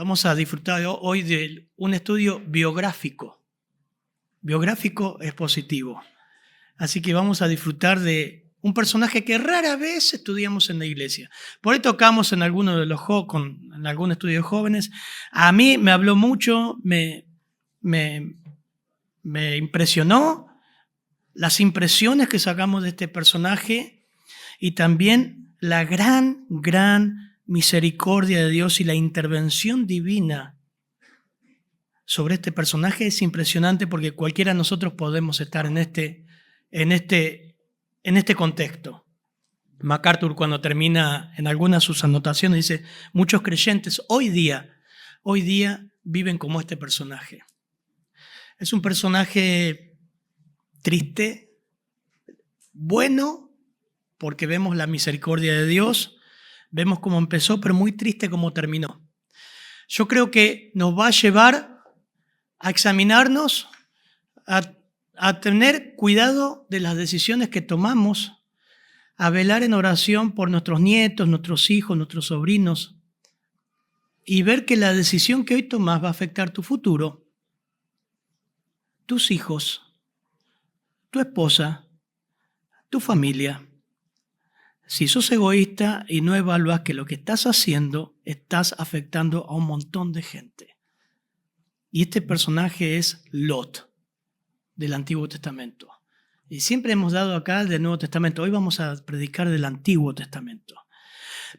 Vamos a disfrutar hoy de un estudio biográfico. Biográfico expositivo. Así que vamos a disfrutar de un personaje que rara vez estudiamos en la iglesia. Por ahí tocamos en alguno de en algún estudio de jóvenes. A mí me habló mucho, me impresionó las impresiones que sacamos de este personaje y también la gran misericordia de Dios y la intervención divina sobre este personaje es impresionante porque cualquiera de nosotros podemos estar en este contexto. MacArthur, cuando termina en algunas de sus anotaciones, dice, muchos creyentes hoy día viven como este personaje. Es un personaje triste, bueno, porque vemos la misericordia de Dios, vemos cómo empezó, pero muy triste cómo terminó. Yo creo que nos va a llevar a examinarnos, a tener cuidado de las decisiones que tomamos, a velar en oración por nuestros nietos, nuestros hijos, nuestros sobrinos, y ver que la decisión que hoy tomas va a afectar tu futuro, tus hijos, tu esposa, tu familia. Si sos egoísta y no evalúas que lo que estás haciendo, estás afectando a un montón de gente. Y este personaje es Lot, del Antiguo Testamento. Y siempre hemos dado acá del Nuevo Testamento. Hoy vamos a predicar del Antiguo Testamento.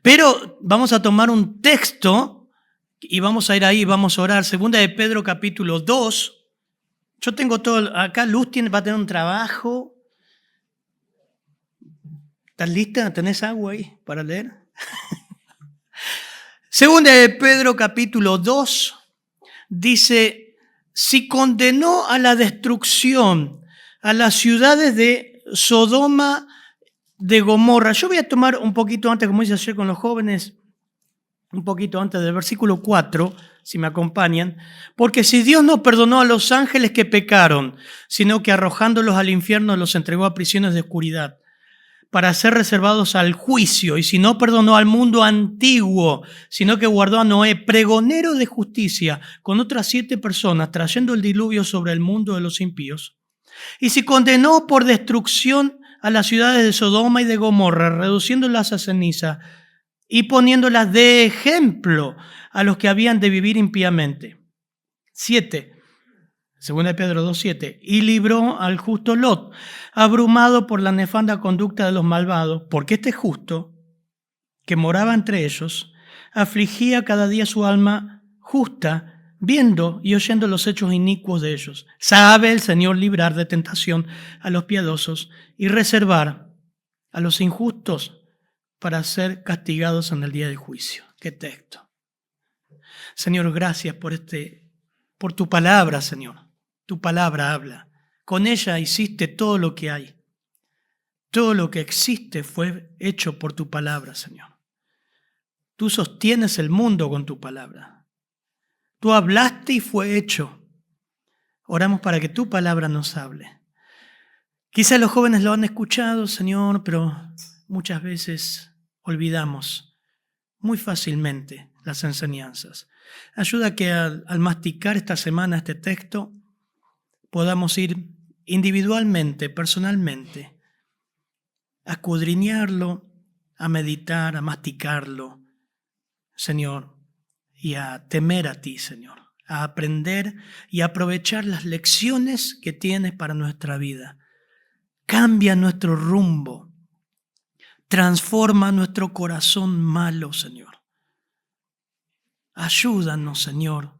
Pero vamos a tomar un texto y vamos a ir ahí, vamos a orar. Segunda de Pedro capítulo 2. Yo tengo todo, acá Luz va a tener un trabajo. ¿Estás lista? ¿Tenés agua ahí para leer? Segunda de Pedro capítulo 2 dice, si condenó a la destrucción a las ciudades de Sodoma, de Gomorra. Yo voy a tomar un poquito antes, como hice ayer con los jóvenes, un poquito antes del versículo 4, si me acompañan, porque si Dios no perdonó a los ángeles que pecaron, sino que arrojándolos al infierno los entregó a prisiones de oscuridad, para ser reservados al juicio, y si no perdonó al mundo antiguo, sino que guardó a Noé, pregonero de justicia, con otras 7 personas, trayendo el diluvio sobre el mundo de los impíos, y si condenó por destrucción a las ciudades de Sodoma y de Gomorra, reduciéndolas a ceniza y poniéndolas de ejemplo a los que habían de vivir impíamente. 7. Segunda de Pedro 2:7, y libró al justo Lot, abrumado por la nefanda conducta de los malvados, porque este justo, que moraba entre ellos, afligía cada día su alma justa, viendo y oyendo los hechos inicuos de ellos. Sabe el Señor librar de tentación a los piadosos y reservar a los injustos para ser castigados en el día del juicio. ¿Qué texto? Señor, gracias por tu palabra, Señor. Tu palabra habla. Con ella hiciste todo lo que hay. Todo lo que existe fue hecho por tu palabra, Señor. Tú sostienes el mundo con tu palabra. Tú hablaste y fue hecho. Oramos para que tu palabra nos hable. Quizás los jóvenes lo han escuchado, Señor, pero muchas veces olvidamos muy fácilmente las enseñanzas. Ayuda que al masticar esta semana este texto, podamos ir individualmente, personalmente, a escudriñarlo, a meditar, a masticarlo, Señor, y a temer a ti, Señor, a aprender y a aprovechar las lecciones que tienes para nuestra vida. Cambia nuestro rumbo, transforma nuestro corazón malo, Señor. Ayúdanos, Señor,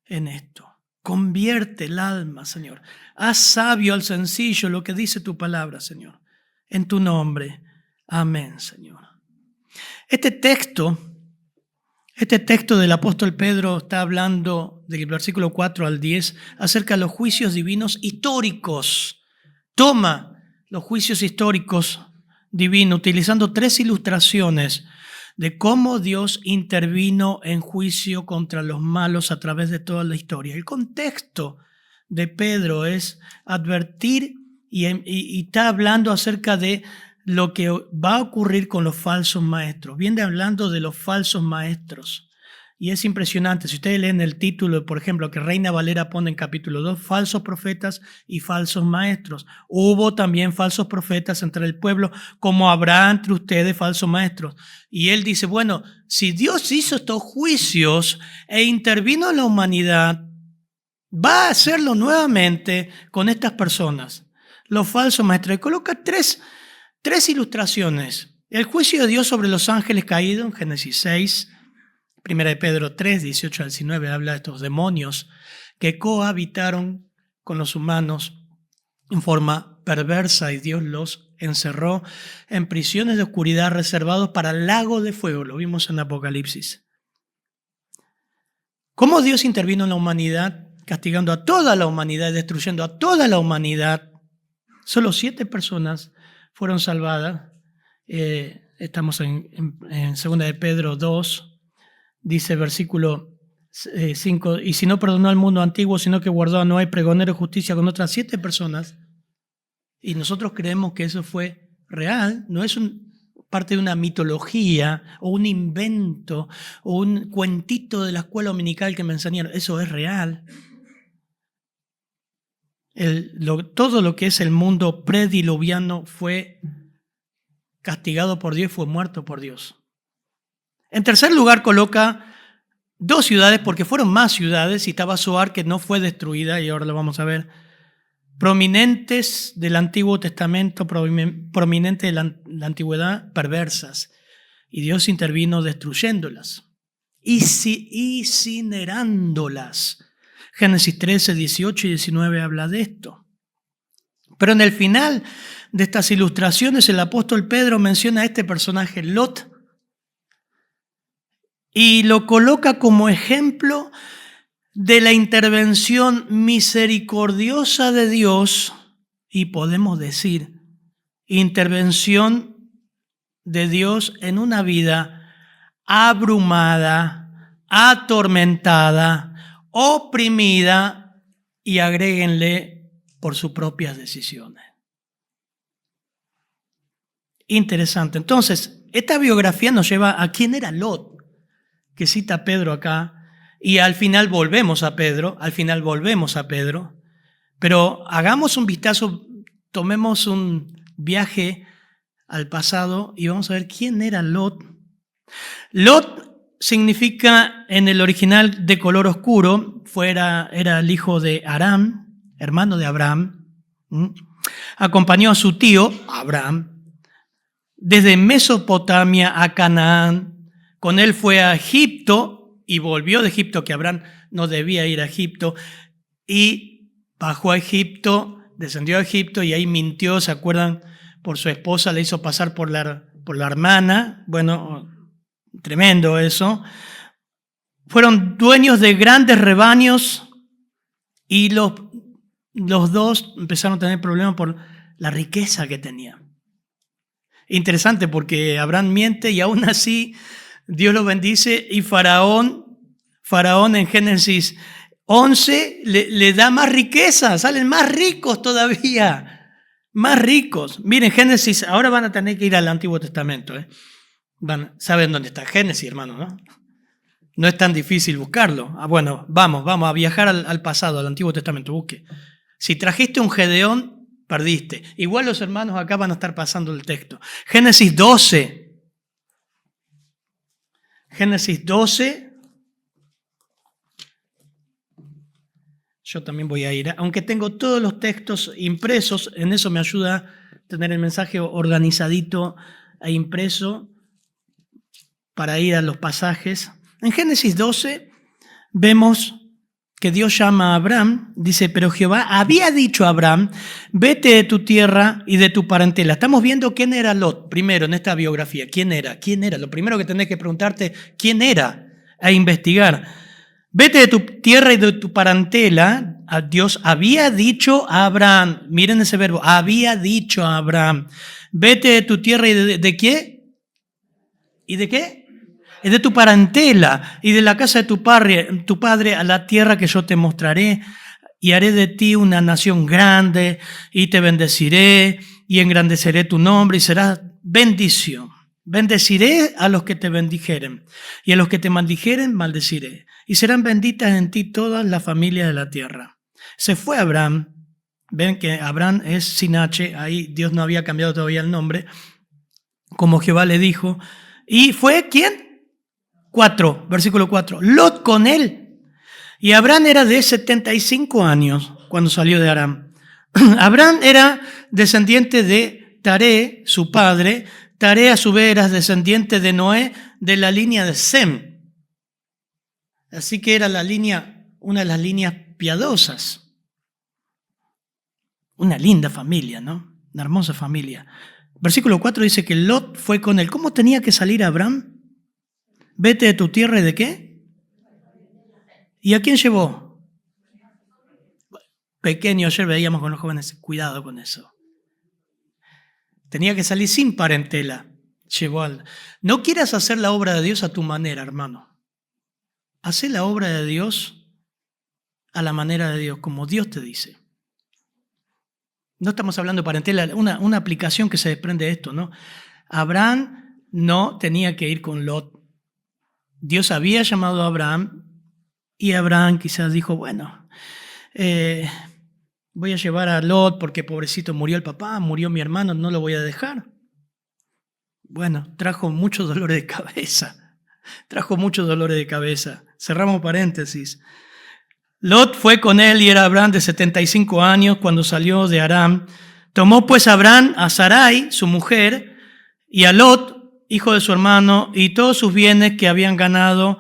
en esto. Convierte el alma, Señor. Haz sabio al sencillo, lo que dice tu palabra, Señor. En tu nombre. Amén, Señor. Este texto del apóstol Pedro está hablando del versículo 4 al 10 acerca de los juicios divinos históricos. Toma los juicios históricos divinos utilizando 3 ilustraciones de cómo Dios intervino en juicio contra los malos a través de toda la historia. El contexto de Pedro es advertir y está hablando acerca de lo que va a ocurrir con los falsos maestros. Viene hablando de los falsos maestros Y es impresionante, si ustedes leen el título, por ejemplo, que Reina Valera pone en capítulo 2, falsos profetas y falsos maestros. Hubo también falsos profetas entre el pueblo, como habrá entre ustedes falsos maestros. Y él dice, bueno, si Dios hizo estos juicios e intervino en la humanidad, va a hacerlo nuevamente con estas personas, los falsos maestros. Y coloca tres ilustraciones. El juicio de Dios sobre los ángeles caídos en Génesis 6, 1 de Pedro 3, 18 al 19, habla de estos demonios que cohabitaron con los humanos en forma perversa y Dios los encerró en prisiones de oscuridad reservados para el lago de fuego. Lo vimos en Apocalipsis. ¿Cómo Dios intervino en la humanidad, castigando a toda la humanidad, destruyendo a toda la humanidad? Solo 7 personas fueron salvadas. Estamos en 2 de Pedro 2. Dice versículo 5, y si no perdonó al mundo antiguo, sino que guardó a Noé, pregonero de justicia, con otras 7 personas, y nosotros creemos que eso fue real, no es parte de una mitología o un invento o un cuentito de la escuela dominical que me enseñaron, eso es real. Todo lo que es el mundo prediluviano fue castigado por Dios y fue muerto por Dios. En tercer lugar coloca 2 ciudades, porque fueron más ciudades, y estaba Zoar, que no fue destruida, y ahora lo vamos a ver, prominentes del Antiguo Testamento, prominentes de la antigüedad, perversas, y Dios intervino destruyéndolas, incinerándolas. Génesis 13, 18 y 19 habla de esto. Pero en el final de estas ilustraciones, el apóstol Pedro menciona a este personaje, Lot, y lo coloca como ejemplo de la intervención misericordiosa de Dios, y podemos decir, intervención de Dios en una vida abrumada, atormentada, oprimida, y agréguenle por sus propias decisiones. Interesante. Entonces, esta biografía nos lleva a quién era Lot, que cita Pedro acá, y al final volvemos a Pedro, pero hagamos un vistazo, tomemos un viaje al pasado y vamos a ver quién era Lot. Lot significa en el original de color oscuro, era el hijo de Aram, hermano de Abraham, acompañó a su tío, Abraham, desde Mesopotamia a Canaán. Con él fue a Egipto y volvió de Egipto, que Abraham no debía ir a Egipto, y bajó a Egipto, descendió a Egipto y ahí mintió, ¿se acuerdan? Por su esposa, le hizo pasar por la hermana. Bueno, tremendo eso. Fueron dueños de grandes rebaños y los 2 empezaron a tener problemas por la riqueza que tenían. Interesante porque Abraham miente y aún así Dios lo bendice, y Faraón en Génesis 11 le da más riqueza, salen más ricos todavía, más ricos. Miren, Génesis, ahora van a tener que ir al Antiguo Testamento. Saben dónde está Génesis, hermano, ¿no? No es tan difícil buscarlo. Bueno, vamos a viajar al pasado, al Antiguo Testamento, busque. Si trajiste un Gedeón, perdiste. Igual los hermanos acá van a estar pasando el texto. Génesis 12. Génesis 12. Yo también voy a ir, aunque tengo todos los textos impresos, en eso me ayuda tener el mensaje organizadito e impreso para ir a los pasajes. En Génesis 12 vemos que Dios llama a Abraham, dice, pero Jehová había dicho a Abraham, vete de tu tierra y de tu parentela. Estamos viendo quién era Lot, primero en esta biografía. ¿Quién era? Lo primero que tenés que preguntarte, ¿quién era? A investigar. Vete de tu tierra y de tu parentela. Dios había dicho a Abraham, miren ese verbo, había dicho a Abraham, vete de tu tierra y de qué? ¿Y de qué? Y de tu parentela y de la casa de tu padre a la tierra que yo te mostraré, y haré de ti una nación grande y te bendeciré y engrandeceré tu nombre y serás bendición. Bendeciré a los que te bendijeren, y a los que te maldijeren maldeciré, y serán benditas en ti todas las familias de la tierra. Se fue Abraham. Ven que Abraham es sin H, ahí Dios no había cambiado todavía el nombre, como Jehová le dijo. ¿Y fue quién? 4, versículo 4. Lot con él. Y Abraham era de 75 años cuando salió de Aram. Abraham era descendiente de Taré, su padre. Taré a su vez era descendiente de Noé, de la línea de Sem. Así que era una de las líneas piadosas. Una linda familia, ¿no? Una hermosa familia. Versículo 4 dice que Lot fue con él. ¿Cómo tenía que salir Abraham? Vete de tu tierra y ¿de qué? ¿Y a quién llevó? Pequeño, ayer veíamos con los jóvenes, cuidado con eso. Tenía que salir sin parentela. No quieras hacer la obra de Dios a tu manera, hermano. Hacé la obra de Dios a la manera de Dios, como Dios te dice. No estamos hablando de parentela, una aplicación que se desprende de esto, ¿no? Abraham no tenía que ir con Lot. Dios había llamado a Abraham y Abraham quizás dijo, bueno, voy a llevar a Lot porque pobrecito murió el papá, murió mi hermano, no lo voy a dejar. Bueno, trajo muchos dolores de cabeza. Cerramos paréntesis. Lot fue con él y era Abraham de 75 años cuando salió de Aram. Tomó pues Abraham a Sarai, su mujer, y a Lot, hijo de su hermano, y todos sus bienes que habían ganado,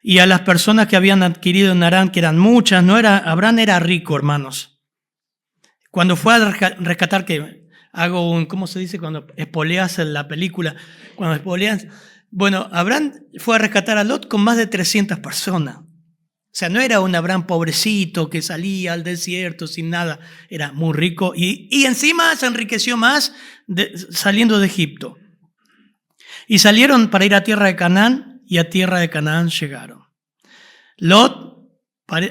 y a las personas que habían adquirido en Aram, que eran muchas. Abraham era rico, hermanos. Cuando fue a rescatar, que hago ¿cómo se dice? Cuando espoleas en la película, cuando espoleas. Bueno, Abraham fue a rescatar a Lot con más de 300 personas. O sea, no era un Abraham pobrecito que salía al desierto sin nada. Era muy rico y encima se enriqueció más saliendo de Egipto. Y salieron para ir a tierra de Canaán y a tierra de Canaán llegaron. Lot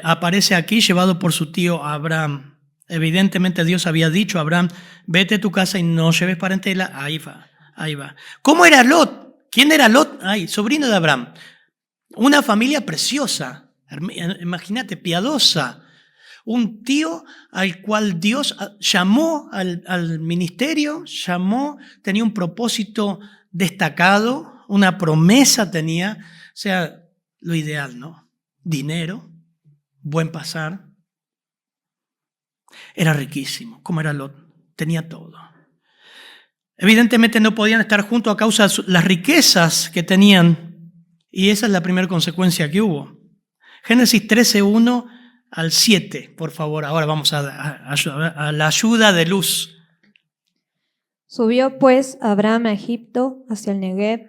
aparece aquí llevado por su tío Abraham. Evidentemente Dios había dicho a Abraham, vete a tu casa y no lleves parentela. Ahí va. ¿Cómo era Lot? ¿Quién era Lot? Sobrino de Abraham. Una familia preciosa. Imagínate, piadosa. Un tío al cual Dios llamó al ministerio, tenía un propósito destacado, una promesa tenía, o sea, lo ideal, ¿no? Dinero, buen pasar. Era riquísimo, como era Lot, tenía todo. Evidentemente no podían estar juntos a causa de las riquezas que tenían, y esa es la primera consecuencia que hubo. Génesis 13, 1 al 7, por favor. Ahora vamos a la ayuda de luz. Subió pues Abraham a Egipto, hacia el Negev,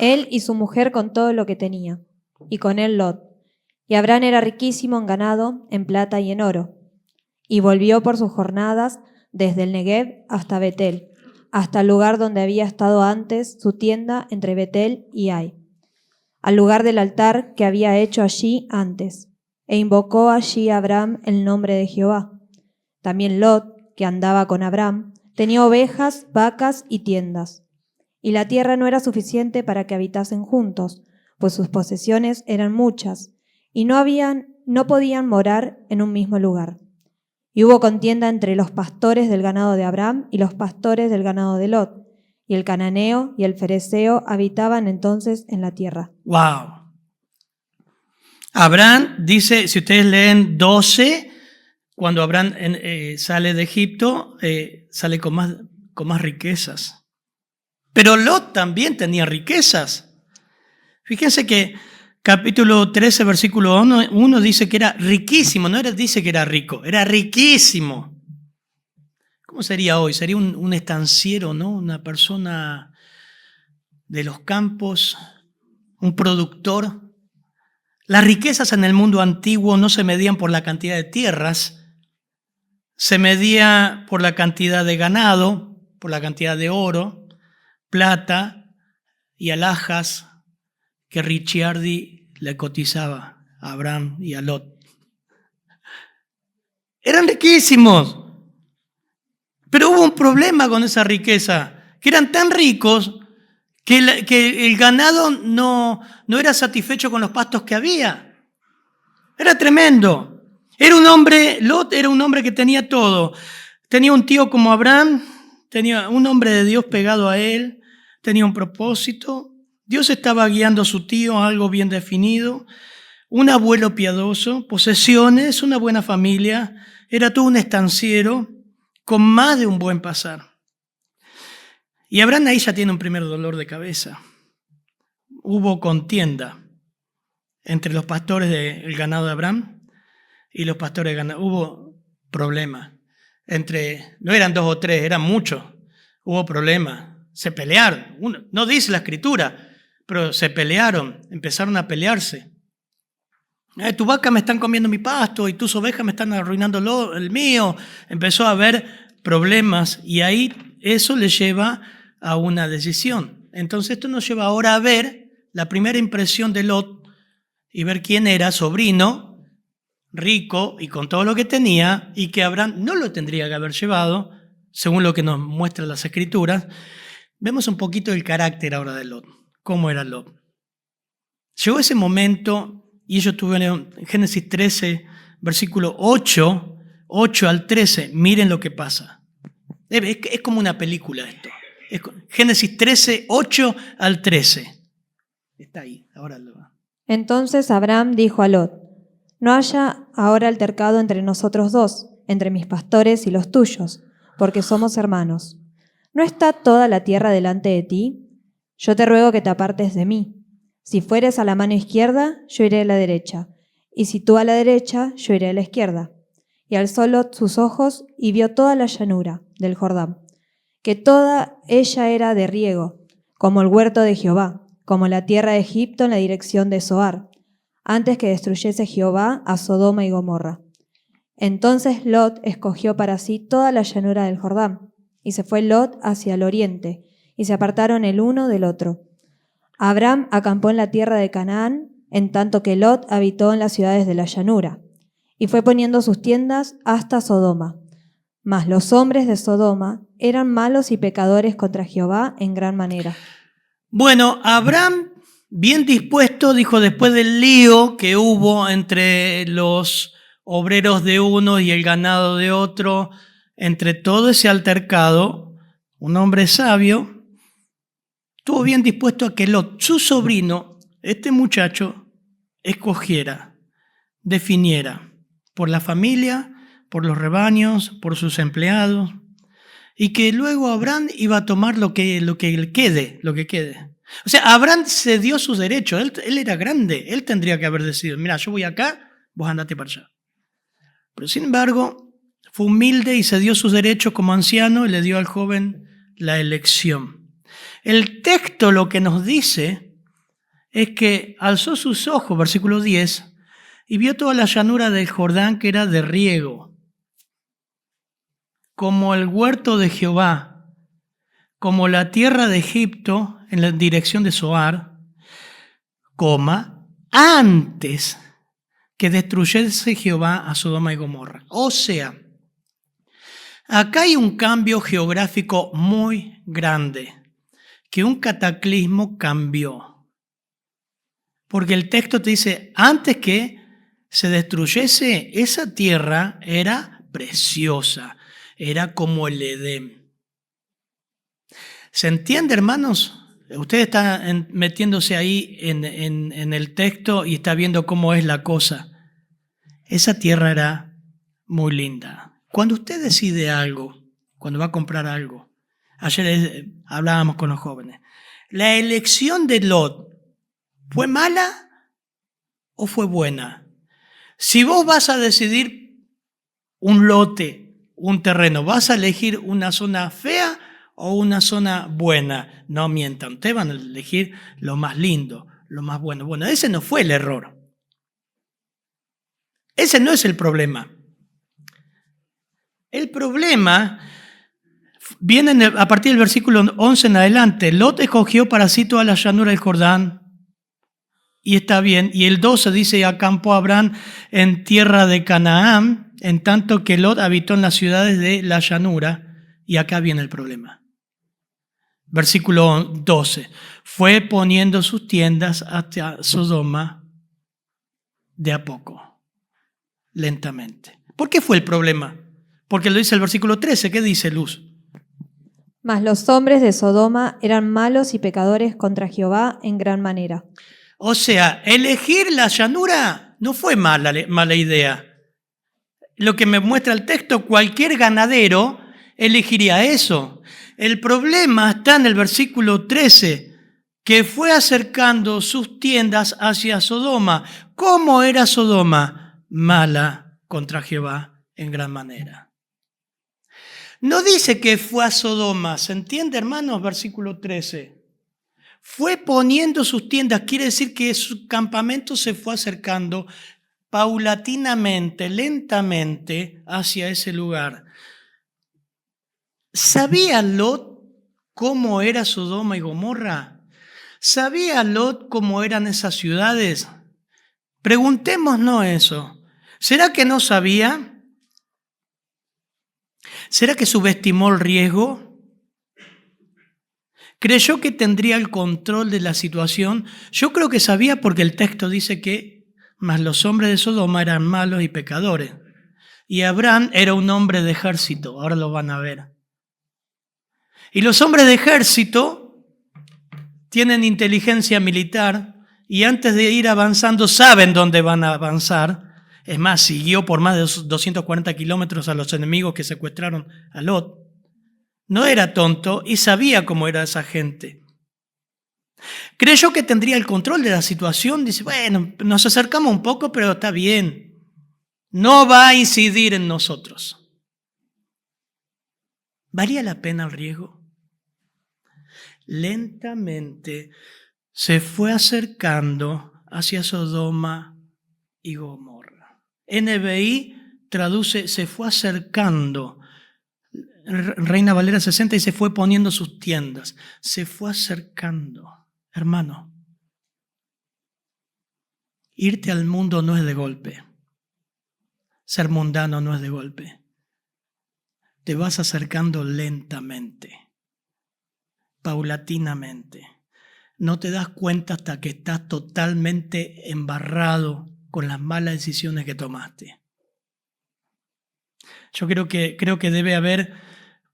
él y su mujer con todo lo que tenía, y con él Lot. Y Abraham era riquísimo en ganado, en plata y en oro. Y volvió por sus jornadas desde el Negev hasta Betel, hasta el lugar donde había estado antes su tienda entre Betel y Ai, al lugar del altar que había hecho allí antes, e invocó allí a Abraham el nombre de Jehová. También Lot, que andaba con Abraham, tenía ovejas, vacas y tiendas. Y la tierra no era suficiente para que habitasen juntos, pues sus posesiones eran muchas, y no podían morar en un mismo lugar. Y hubo contienda entre los pastores del ganado de Abraham y los pastores del ganado de Lot, y el cananeo y el fereceo habitaban entonces en la tierra. ¡Wow! Abraham dice, si ustedes leen 12, cuando Abraham sale de Egipto, sale con más riquezas. Pero Lot también tenía riquezas. Fíjense que capítulo 13, versículo 1 dice que era riquísimo, dice que era rico, era riquísimo. ¿Cómo sería hoy? Sería un estanciero, ¿no? Una persona de los campos, un productor. Las riquezas en el mundo antiguo no se medían por la cantidad de tierras, se medía por la cantidad de ganado, por la cantidad de oro, plata y alhajas que Ricciardi le cotizaba a Abraham y a Lot. Eran riquísimos. Pero hubo un problema con esa riqueza, que eran tan ricos que el ganado no era satisfecho con los pastos que había. Era tremendo. Lot era un hombre que tenía todo. Tenía un tío como Abraham, tenía un hombre de Dios pegado a él, tenía un propósito. Dios estaba guiando a su tío a algo bien definido. Un abuelo piadoso, posesiones, una buena familia. Era todo un estanciero con más de un buen pasar. Y Abraham ahí ya tiene un primer dolor de cabeza. Hubo contienda entre los pastores del ganado de Abraham y los pastores del ganado. Hubo problemas. No eran 2 o 3, eran muchos. Hubo problemas. Se pelearon. No dice la escritura, pero se pelearon. Empezaron a pelearse. Tu vaca me están comiendo mi pasto y tus ovejas me están arruinando el mío. Empezó a haber problemas y ahí eso le lleva a una decisión. Entonces esto nos lleva ahora a ver la primera impresión de Lot y ver quién era, sobrino, rico y con todo lo que tenía, y que Abraham no lo tendría que haber llevado, según lo que nos muestran las escrituras. Vemos un poquito el carácter ahora de Lot. ¿Cómo era Lot? Llegó ese momento, y ellos tuvieron en Génesis 13, versículo 8 al 13, miren lo que pasa. Es como una película esto. Génesis 13, 8 al 13. Está ahí, ahora lo va. Entonces Abraham dijo a Lot: no haya ahora altercado entre nosotros dos, entre mis pastores y los tuyos, porque somos hermanos. ¿No está toda la tierra delante de ti? Yo te ruego que te apartes de mí. Si fueres a la mano izquierda, yo iré a la derecha, y si tú a la derecha, yo iré a la izquierda. Y alzó Lot sus ojos y vio toda la llanura del Jordán, que toda ella era de riego, como el huerto de Jehová, como la tierra de Egipto en la dirección de Zoar, antes que destruyese Jehová a Sodoma y Gomorra. Entonces Lot escogió para sí toda la llanura del Jordán, y se fue Lot hacia el oriente, y se apartaron el uno del otro. Abraham acampó en la tierra de Canaán, en tanto que Lot habitó en las ciudades de la llanura, y fue poniendo sus tiendas hasta Sodoma. Mas los hombres de Sodoma eran malos y pecadores contra Jehová en gran manera. Bueno, Abraham, bien dispuesto, dijo, después del lío que hubo entre los obreros de uno y el ganado de otro, entre todo ese altercado, un hombre sabio, estuvo bien dispuesto a que Lot, su sobrino, este muchacho, escogiera, definiera por la familia, por los rebaños, por sus empleados, y que luego Abraham iba a tomar lo que quede. O sea, Abraham cedió sus derechos, él era grande, él tendría que haber decidido, mira, yo voy acá, vos andate para allá. Pero sin embargo, fue humilde y cedió sus derechos como anciano y le dio al joven la elección. El texto lo que nos dice es que alzó sus ojos, versículo 10, y vio toda la llanura del Jordán que era de riego, como el huerto de Jehová, como la tierra de Egipto en la dirección de Zoar, antes que destruyese Jehová a Sodoma y Gomorra. O sea, acá hay un cambio geográfico muy grande, que un cataclismo cambió. Porque el texto te dice, antes que se destruyese, esa tierra era preciosa, era como el Edén. ¿Se entiende, hermanos? Usted está metiéndose ahí en el texto y está viendo cómo es la cosa. Esa tierra era muy linda. Cuando usted decide algo, cuando va a comprar algo, ayer hablábamos con los jóvenes, ¿la elección de Lot fue mala o fue buena? Si vos vas a decidir un lote, un terreno, ¿vas a elegir una zona fea o una zona buena? No mientan, ustedes van a elegir lo más lindo, lo más bueno. Bueno, ese no fue el error. Ese no es el problema. El problema viene a partir del versículo 11 en adelante. Lot escogió para sí toda la llanura del Jordán, y está bien. Y el 12 dice, acampó Abraham en tierra de Canaán, en tanto que Lot habitó en las ciudades de la llanura. Y acá viene el problema. Versículo 12. Fue poniendo sus tiendas hacia Sodoma de a poco, lentamente. ¿Por qué fue el problema? Porque lo dice el versículo 13. ¿Qué dice Luz? Mas los hombres de Sodoma eran malos y pecadores contra Jehová en gran manera. O sea, elegir la llanura no fue mala idea. Lo que me muestra el texto, cualquier ganadero elegiría eso. El problema está en el versículo 13, que fue acercando sus tiendas hacia Sodoma. ¿Cómo era Sodoma? Mala contra Jehová en gran manera. No dice que fue a Sodoma, ¿se entiende, hermanos? Versículo 13. Fue poniendo sus tiendas, quiere decir que su campamento se fue acercando paulatinamente, lentamente hacia ese lugar. ¿Sabía Lot cómo era Sodoma y Gomorra? ¿Sabía Lot cómo eran esas ciudades? Preguntémonos eso. ¿Será que no sabía? ¿Será que subestimó el riesgo? ¿Creyó que tendría el control de la situación? Yo creo que sabía porque el texto dice que mas los hombres de Sodoma eran malos y pecadores. Y Abraham era un hombre de ejército, ahora lo van a ver. Y los hombres de ejército tienen inteligencia militar y antes de ir avanzando saben dónde van a avanzar. Es más, siguió por más de 240 kilómetros a los enemigos que secuestraron a Lot. No era tonto y sabía cómo era esa gente. Creyó que tendría el control de la situación. Dice, bueno, nos acercamos un poco, pero está bien. No va a incidir en nosotros. ¿Valía la pena el riesgo? Lentamente se fue acercando hacia Sodoma y Gomorra. NBI traduce, se fue acercando. Reina Valera 60 y se fue poniendo sus tiendas. Se fue acercando. Hermano, irte al mundo no es de golpe. Ser mundano no es de golpe. Te vas acercando lentamente, paulatinamente. No te das cuenta hasta que estás totalmente embarrado con las malas decisiones que tomaste. Yo creo que debe haber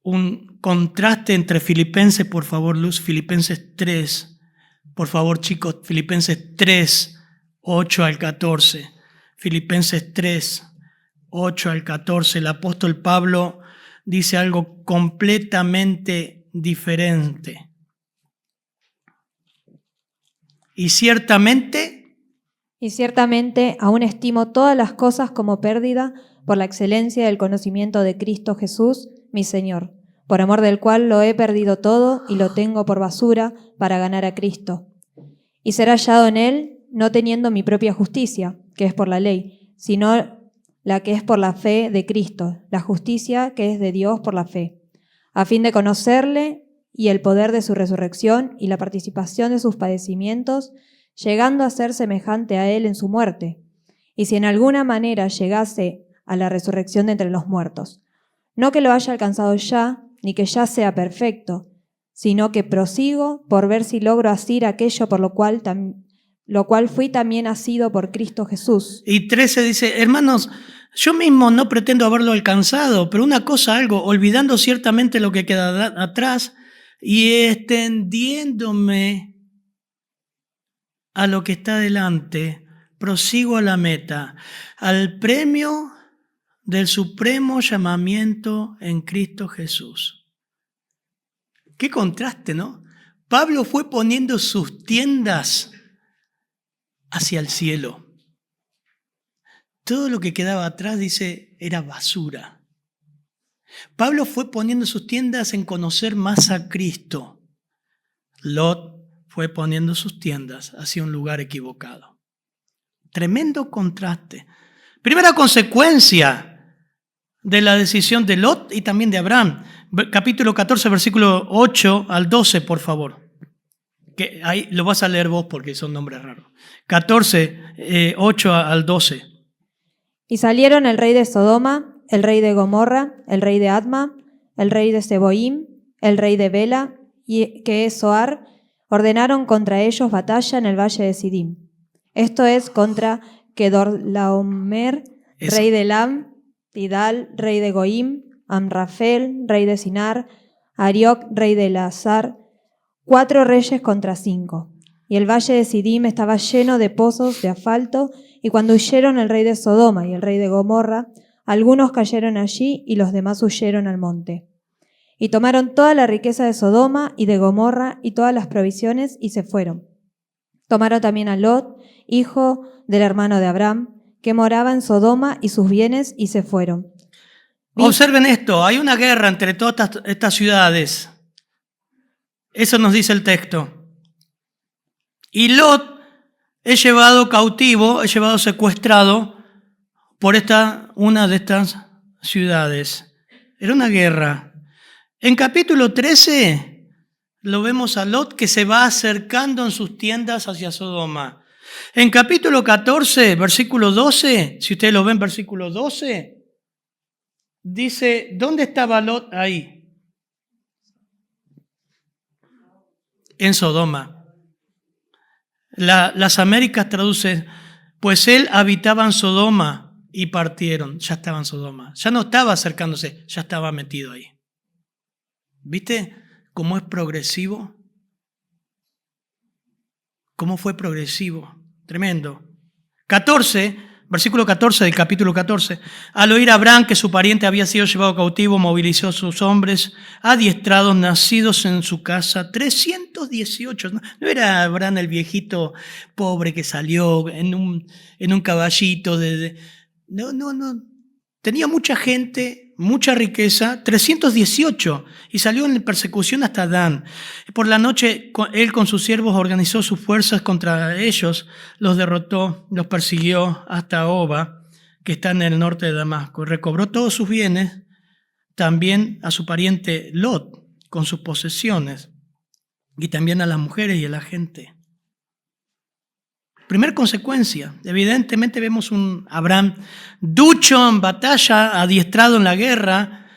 un contraste entre Filipenses, por favor, Luz, Filipenses 3, por favor, chicos, Filipenses 3, 8 al 14. Filipenses 3, 8 al 14. El apóstol Pablo dice algo completamente diferente. Y ciertamente aún estimo todas las cosas como pérdida por la excelencia del conocimiento de Cristo Jesús, mi Señor, por amor del cual lo he perdido todo y lo tengo por basura para ganar a Cristo. Y ser hallado en Él, no teniendo mi propia justicia, que es por la ley, sino la que es por la fe de Cristo, la justicia que es de Dios por la fe, a fin de conocerle y el poder de su resurrección y la participación de sus padecimientos, llegando a ser semejante a Él en su muerte, y si en alguna manera llegase a la resurrección de entre los muertos. No que lo haya alcanzado ya, ni que ya sea perfecto, sino que prosigo por ver si logro asir aquello por lo cual fui también asido por Cristo Jesús. Y 13 dice, hermanos, yo mismo no pretendo haberlo alcanzado, pero una cosa algo, olvidando ciertamente lo que queda atrás y extendiéndome a lo que está delante, prosigo a la meta, al premio del supremo llamamiento en Cristo Jesús. Qué contraste, ¿no? Pablo fue poniendo sus tiendas hacia el cielo. Todo lo que quedaba atrás, dice, era basura. Pablo fue poniendo sus tiendas en conocer más a Cristo. Lot fue poniendo sus tiendas hacia un lugar equivocado. Tremendo contraste. Primera consecuencia de la decisión de Lot y también de Abraham. Capítulo 14, versículo 8 al 12, por favor. Que ahí lo vas a leer vos porque son nombres raros. 14, 8 al 12. Y salieron el rey de Sodoma, el rey de Gomorra, el rey de Adma, el rey de Seboim, el rey de Bela que es Zoar, ordenaron contra ellos batalla en el valle de Sidim. Esto es contra Kedorlaomer, rey de Elam, Tidal, rey de Goim, Amrafel, rey de Sinar, Arioc, rey de Elazar, 4 reyes contra 5. Y el valle de Sidim estaba lleno de pozos de asfalto, y cuando huyeron el rey de Sodoma y el rey de Gomorra, algunos cayeron allí y los demás huyeron al monte. Y tomaron toda la riqueza de Sodoma y de Gomorra y todas las provisiones y se fueron. Tomaron también a Lot, hijo del hermano de Abraham, que moraba en Sodoma, y sus bienes y se fueron. Observen esto, hay una guerra entre todas estas ciudades. Eso nos dice el texto. Y Lot es llevado cautivo, es llevado secuestrado por una de estas ciudades. Era una guerra. En capítulo 13 lo vemos a Lot que se va acercando en sus tiendas hacia Sodoma. En capítulo 14, versículo 12, si ustedes lo ven, versículo 12, dice, ¿dónde estaba Lot ahí? En Sodoma. Las Américas traducen, pues él habitaba en Sodoma y partieron. Ya estaba en Sodoma. Ya no estaba acercándose, ya estaba metido ahí. ¿Viste cómo es progresivo? ¿Cómo fue progresivo? Tremendo. 14, versículo 14 del capítulo 14. Al oír a Abraham que su pariente había sido llevado cautivo, movilizó a sus hombres adiestrados, nacidos en su casa, 318. No era Abraham el viejito pobre que salió en un caballito. No. Tenía mucha gente, mucha riqueza, 318, y salió en persecución hasta Dan. Por la noche, él con sus siervos organizó sus fuerzas contra ellos, los derrotó, los persiguió hasta Oba, que está en el norte de Damasco, y recobró todos sus bienes, también a su pariente Lot, con sus posesiones, y también a las mujeres y a la gente. Primer consecuencia, evidentemente vemos un Abraham ducho en batalla, adiestrado en la guerra.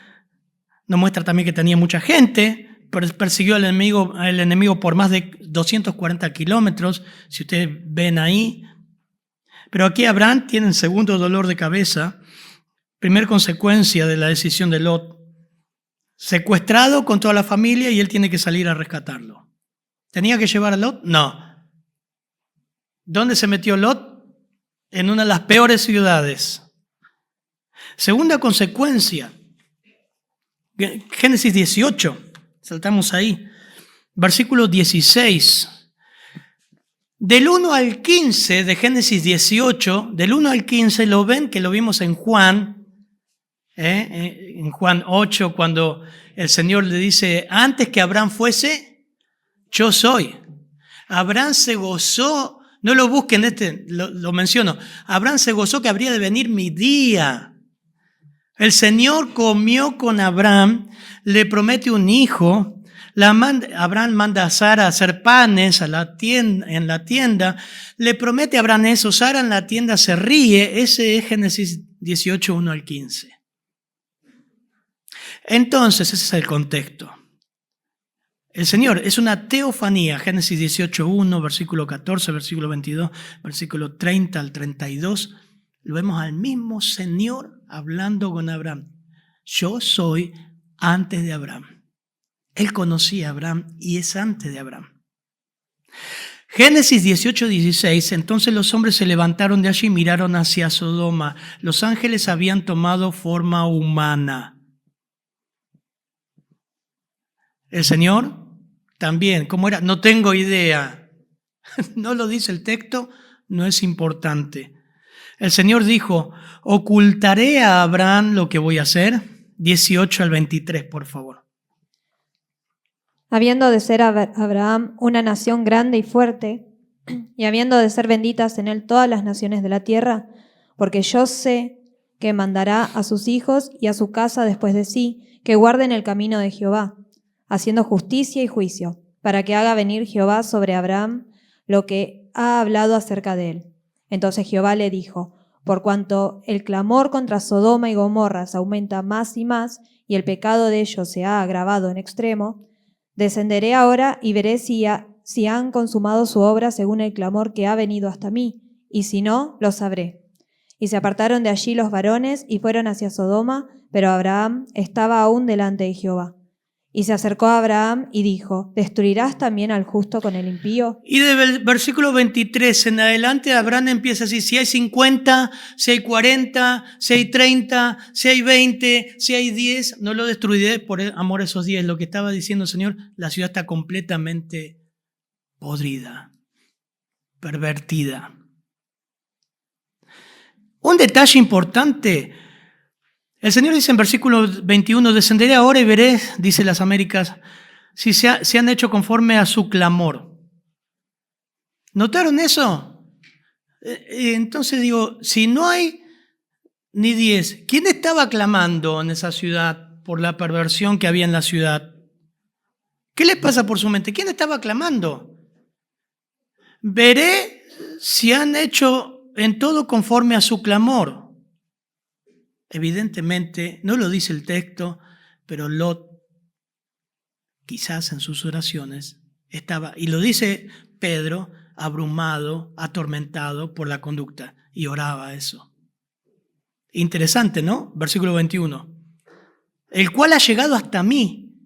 Nos muestra también que tenía mucha gente, persiguió al enemigo por más de 240 kilómetros, si ustedes ven ahí. Pero aquí Abraham tiene el segundo dolor de cabeza, primer consecuencia de la decisión de Lot. Secuestrado con toda la familia y él tiene que salir a rescatarlo. ¿Tenía que llevar a Lot? No. ¿Dónde se metió Lot? En una de las peores ciudades. Segunda consecuencia, Génesis 18, saltamos ahí, versículo 16. Del 1 al 15 de Génesis 18, del 1 al 15 lo ven que lo vimos en Juan 8, cuando el Señor le dice, antes que Abraham fuese, yo soy. Abraham se gozó. No lo busquen, lo menciono. Abraham se gozó que habría de venir mi día. El Señor comió con Abraham, le promete un hijo. Abraham manda a Sara a hacer panes en la tienda. Le promete a Abraham eso. Sara en la tienda se ríe. Ese es Génesis 18, 1 al 15. Entonces, ese es el contexto. El Señor es una teofanía, Génesis 18, 1, versículo 14, versículo 22, versículo 30 al 32. Lo vemos al mismo Señor hablando con Abraham. Yo soy antes de Abraham. Él conocía a Abraham y es antes de Abraham. Génesis 18, 16. Entonces los hombres se levantaron de allí y miraron hacia Sodoma. Los ángeles habían tomado forma humana. El Señor también, ¿cómo era? No tengo idea. No lo dice el texto, no es importante. El Señor dijo, ocultaré a Abraham lo que voy a hacer. 18 al 23, por favor. Habiendo de ser Abraham una nación grande y fuerte, y habiendo de ser benditas en él todas las naciones de la tierra, porque yo sé que mandará a sus hijos y a su casa después de sí, que guarden el camino de Jehová, haciendo justicia y juicio, para que haga venir Jehová sobre Abraham lo que ha hablado acerca de él. Entonces Jehová le dijo, por cuanto el clamor contra Sodoma y Gomorra se aumenta más y más, y el pecado de ellos se ha agravado en extremo, Descenderé ahora y veré si han consumado su obra según el clamor que ha venido hasta mí, y si no, lo sabré. Y se apartaron de allí los varones y fueron hacia Sodoma, pero Abraham estaba aún delante de Jehová. Y se acercó a Abraham y dijo, ¿destruirás también al justo con el impío? Y del versículo 23 en adelante, Abraham empieza así: si hay 50, si hay 40, si hay 30, si hay 20, si hay 10, no lo destruiré por amor a esos 10. Lo que estaba diciendo el Señor, la ciudad está completamente podrida, pervertida. Un detalle importante: el Señor dice en versículo 21, descenderé ahora y veré, dice las Américas, si se han hecho conforme a su clamor. ¿Notaron eso? Entonces digo, si no hay ni 10, ¿quién estaba clamando en esa ciudad por la perversión que había en la ciudad? ¿Qué les pasa por su mente? ¿Quién estaba clamando? Veré si han hecho en todo conforme a su clamor. Evidentemente, no lo dice el texto, pero Lot, quizás en sus oraciones, estaba, y lo dice Pedro, abrumado, atormentado por la conducta, y oraba eso. Interesante, ¿no? Versículo 21. El cual ha llegado hasta mí,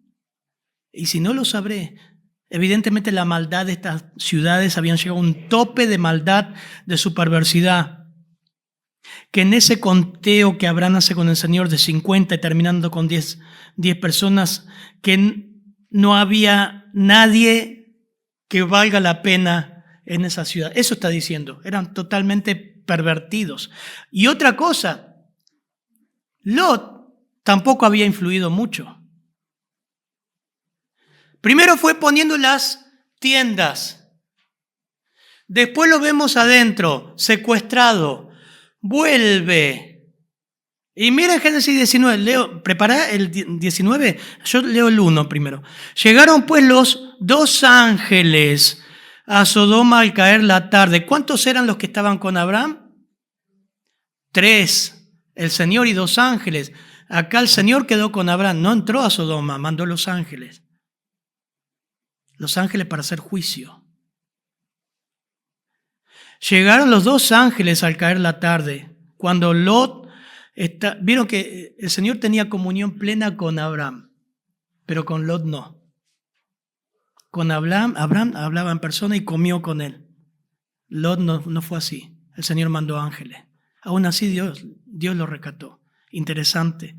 y si no lo sabré. Evidentemente la maldad de estas ciudades habían llegado a un tope de maldad, de su perversidad, que en ese conteo que Abraham hace con el Señor de 50 y terminando con 10 personas, que no había nadie que valga la pena en esa ciudad. Eso está diciendo, eran totalmente pervertidos. Y otra cosa, Lot tampoco había influido mucho. Primero fue poniendo las tiendas, después lo vemos adentro, secuestrado, vuelve. Y miren Génesis 19, ¿prepará el 19? Yo leo el 1 primero. Llegaron pues los 2 ángeles a Sodoma al caer la tarde. ¿Cuántos eran los que estaban con Abraham? 3, el Señor y 2 ángeles. Acá el Señor quedó con Abraham, no entró a Sodoma, mandó los ángeles. Los ángeles para hacer juicio. Llegaron los 2 ángeles al caer la tarde, cuando Lot, vieron que el Señor tenía comunión plena con Abraham, pero con Lot no. Con Abraham hablaba en persona y comió con él. Lot no fue así. El Señor mandó ángeles. Aún así Dios lo rescató. Interesante.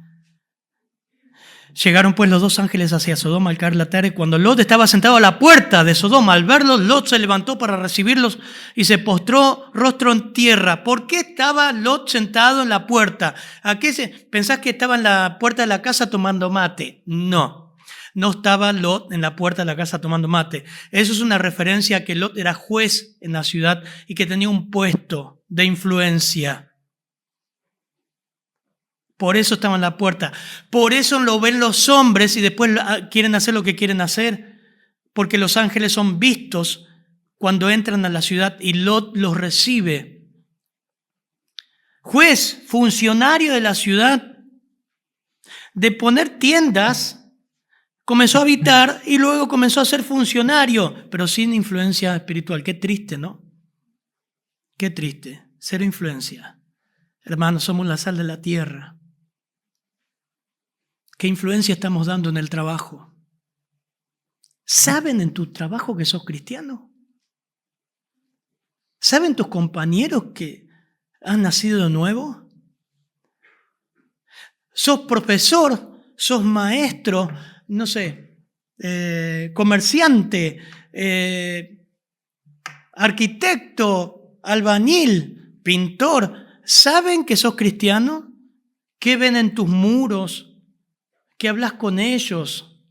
Llegaron pues los 2 ángeles hacia Sodoma al caer la tarde. Cuando Lot estaba sentado a la puerta de Sodoma, al verlos, Lot se levantó para recibirlos y se postró rostro en tierra. ¿Por qué estaba Lot sentado en la puerta? ¿Pensás que estaba en la puerta de la casa tomando mate? No estaba Lot en la puerta de la casa tomando mate. Eso es una referencia a que Lot era juez en la ciudad y que tenía un puesto de influencia. Por eso estaba en la puerta. Por eso lo ven los hombres y después quieren hacer lo que quieren hacer. Porque los ángeles son vistos cuando entran a la ciudad y Lot los recibe. Juez, funcionario de la ciudad, de poner tiendas, comenzó a habitar y luego comenzó a ser funcionario, pero sin influencia espiritual. Qué triste, ¿no? Qué triste. Cero influencia. Hermanos, somos la sal de la tierra. ¿Qué influencia estamos dando en el trabajo? ¿Saben en tu trabajo que sos cristiano? ¿Saben tus compañeros que han nacido de nuevo? ¿Sos profesor? ¿Sos maestro? No sé, comerciante, arquitecto, albañil, pintor. ¿Saben que sos cristiano? ¿Qué ven en tus muros? ¿Qué hablas con ellos?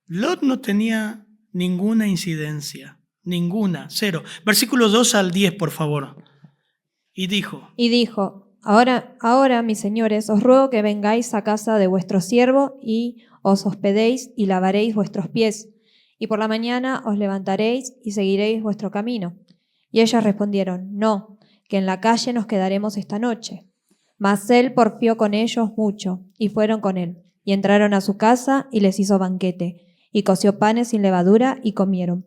Lot no tenía ninguna incidencia, ninguna, 0. Versículo 2 al 10, por favor. Y dijo, ahora, mis señores, os ruego que vengáis a casa de vuestro siervo y os hospedéis y lavaréis vuestros pies, y por la mañana os levantaréis y seguiréis vuestro camino. Y ellos respondieron, no, que en la calle nos quedaremos esta noche. Mas él porfió con ellos mucho, y fueron con él. Y entraron a su casa y les hizo banquete. y coció panes sin levadura y comieron.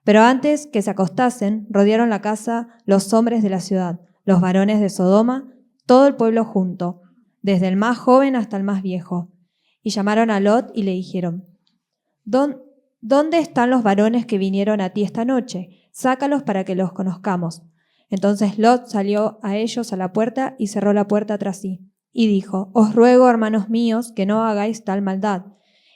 Pero antes que se acostasen, rodearon la casa los hombres de la ciudad, los varones de Sodoma, todo el pueblo junto, desde el más joven hasta el más viejo. Y llamaron a Lot y le dijeron: ¿Dónde están los varones que vinieron a ti esta noche? Sácalos para que los conozcamos. Entonces Lot salió a ellos a la puerta y cerró la puerta tras sí. Y dijo: Os ruego, hermanos míos, que no hagáis tal maldad.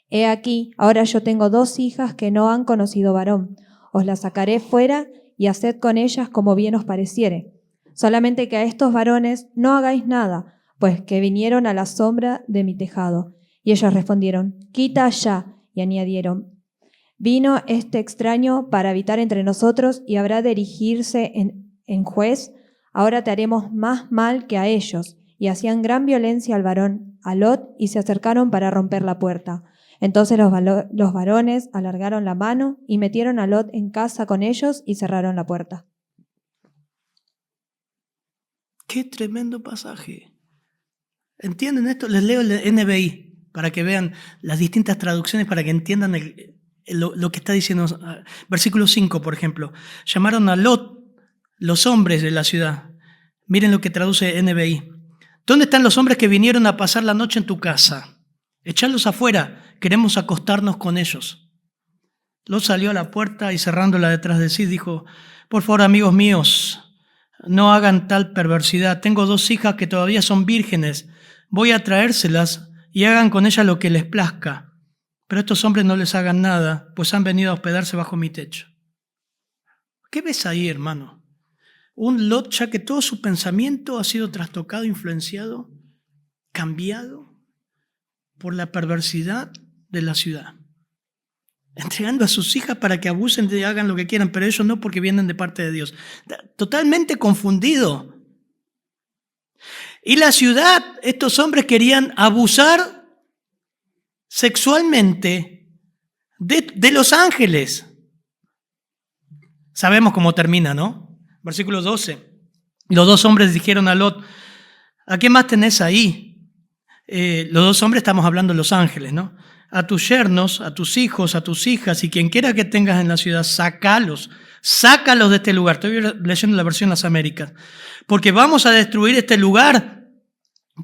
He aquí, ahora yo tengo 2 hijas que no han conocido varón. Os las sacaré fuera y haced con ellas como bien os pareciere. Solamente que a estos varones no hagáis nada, pues que vinieron a la sombra de mi tejado. Y ellos respondieron: Quita allá. Y añadieron: Vino este extraño para habitar entre nosotros y habrá de erigirse en juez. Ahora te haremos más mal que a ellos. Y hacían gran violencia al varón, a Lot, y se acercaron para romper la puerta. Entonces los varones alargaron la mano y metieron a Lot en casa con ellos y cerraron la puerta. Qué tremendo pasaje. ¿Entienden esto? Les leo el NBI para que vean las distintas traducciones, para que entiendan lo que está diciendo. Versículo 5, por ejemplo. Llamaron a Lot los hombres de la ciudad. Miren lo que traduce NBI. ¿Dónde están los hombres que vinieron a pasar la noche en tu casa? Echadlos afuera, queremos acostarnos con ellos. Lot salió a la puerta y cerrándola detrás de sí dijo: Por favor, amigos míos, no hagan tal perversidad. Tengo 2 hijas que todavía son vírgenes. Voy a traérselas y hagan con ellas lo que les plazca. Pero estos hombres no les hagan nada, pues han venido a hospedarse bajo mi techo. ¿Qué ves ahí, hermano? Un Lot ya que todo su pensamiento ha sido trastocado, influenciado, cambiado por la perversidad de la ciudad. Entregando a sus hijas para que abusen y hagan lo que quieran, pero ellos no, porque vienen de parte de Dios. Totalmente confundido. Y la ciudad, estos hombres querían abusar sexualmente de los ángeles. Sabemos cómo termina, ¿no? Versículo 12. Los 2 hombres dijeron a Lot: ¿A qué más tenés ahí? Los 2 hombres, estamos hablando de los ángeles, ¿no? A tus yernos, a tus hijos, a tus hijas y quien quiera que tengas en la ciudad, sácalos de este lugar. Estoy leyendo la versión de las Américas. Porque vamos a destruir este lugar,